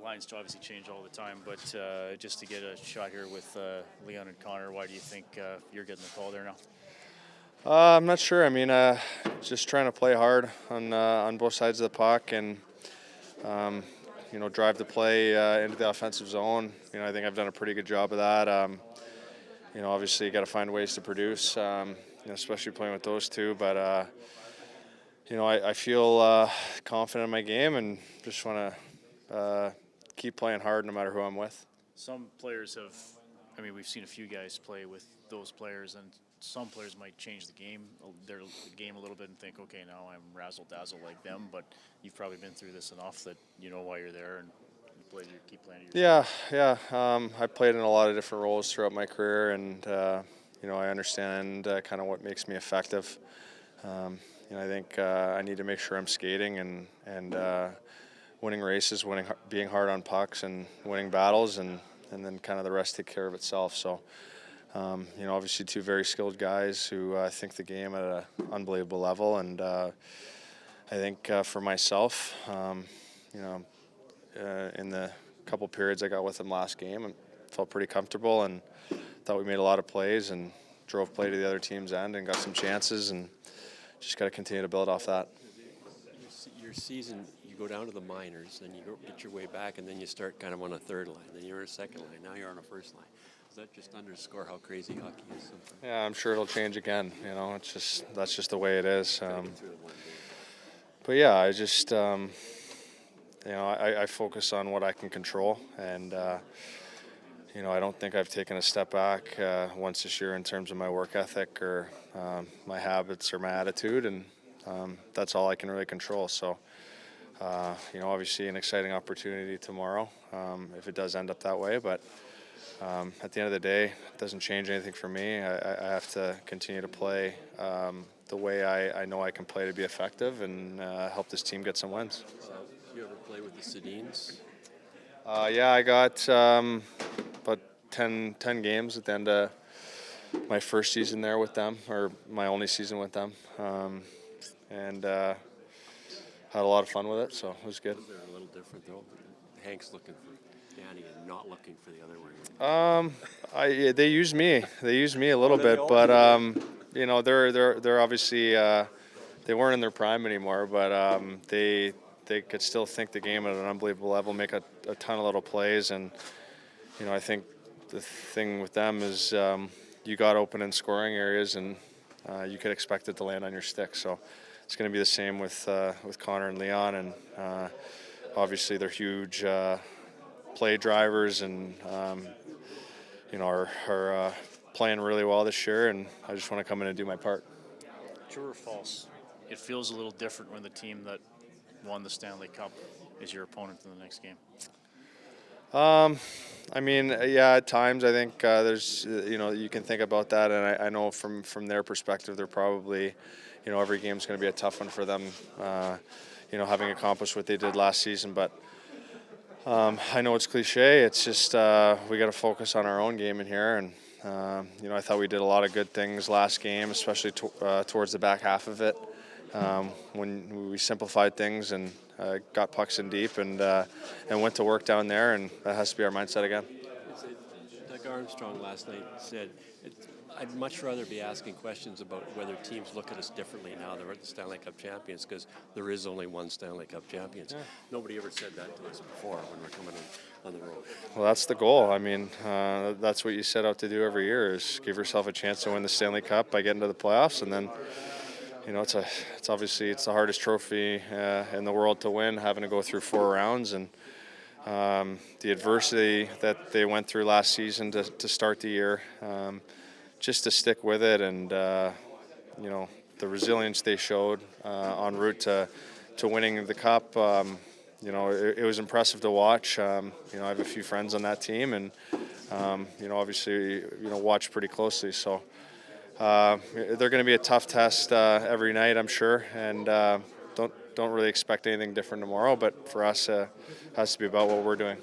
lines obviously change all the time, but just to get a shot here with Leon and Connor, why do you think you're getting the call there now? I'm not sure. I mean, just trying to play hard on both sides of the puck and drive the play into the offensive zone. I think I've done a pretty good job of that. Obviously you got to find ways to produce, especially playing with those two. But I feel confident in my game and just want to keep playing hard no matter who I'm with. Some players have, we've seen a few guys play with those players, and some players might change their game a little bit and think, okay, now I'm razzle-dazzle like them, but you've probably been through this enough that you know why you're there and keep playing yourself. Yeah. I played in a lot of different roles throughout my career, and I understand kind of what makes me effective. I think I need to make sure I'm skating and winning races, being hard on pucks, and winning battles, and then kind of the rest take care of itself. So, obviously two very skilled guys who think the game at an unbelievable level, and I think for myself, in the couple periods I got with them last game, I felt pretty comfortable and thought we made a lot of plays and drove play to the other team's end and got some chances, and just got to continue to build off that. Your season, you go down to the minors, then you get your way back, and then you start kind of on a third line, then you're a second line, now you're on a first line. Does that just underscore how crazy hockey is sometimes? Yeah, I'm sure it'll change again. That's just the way it is. But yeah, I just I focus on what I can control, and I don't think I've taken a step back once this year in terms of my work ethic or my habits or my attitude, and that's all I can really control. So, obviously an exciting opportunity tomorrow if it does end up that way, but at the end of the day, it doesn't change anything for me. I have to continue to play the way I know I can play to be effective and help this team get some wins. You ever play with the Sedins? Yeah, I got about 10 games at the end of my first season there with them, or my only season with them, and had a lot of fun with it, so it was good. They're a little different though. Hank's looking for Danny and not looking for the other way. They use me. They use me a little bit, but they're obviously they weren't in their prime anymore, but they could still think the game at an unbelievable level, make a ton of little plays, and I think the thing with them is you got open in scoring areas, and you could expect it to land on your stick. So it's going to be the same with Connor and Leon, and obviously they're huge play drivers, and are playing really well this year, and I just want to come in and do my part. True or false? It feels a little different when the team that won the Stanley Cup is your opponent in the next game. Yeah, at times I think there's, you can think about that, and I know from their perspective, they're probably, every game's going to be a tough one for them, having accomplished what they did last season. But I know it's cliche. It's just we got to focus on our own game in here, and I thought we did a lot of good things last game, especially towards the back half of it. When we simplified things and got pucks in deep and went to work down there, and that has to be our mindset again. Doug Armstrong last night said, I'd much rather be asking questions about whether teams look at us differently now that we're the Stanley Cup champions, because there is only one Stanley Cup champions. Yeah. Nobody ever said that to us before when we're coming on the road. Well, that's the goal. That's what you set out to do every year, is give yourself a chance to win the Stanley Cup by getting to the playoffs, and then it's obviously the hardest trophy in the world to win, having to go through 4 rounds, and the adversity that they went through last season to start the year, just to stick with it, and the resilience they showed en route to winning the cup. It was impressive to watch. I have a few friends on that team, and obviously watch pretty closely. So. They're going to be a tough test every night, I'm sure, and don't really expect anything different tomorrow. But for us, it has to be about what we're doing.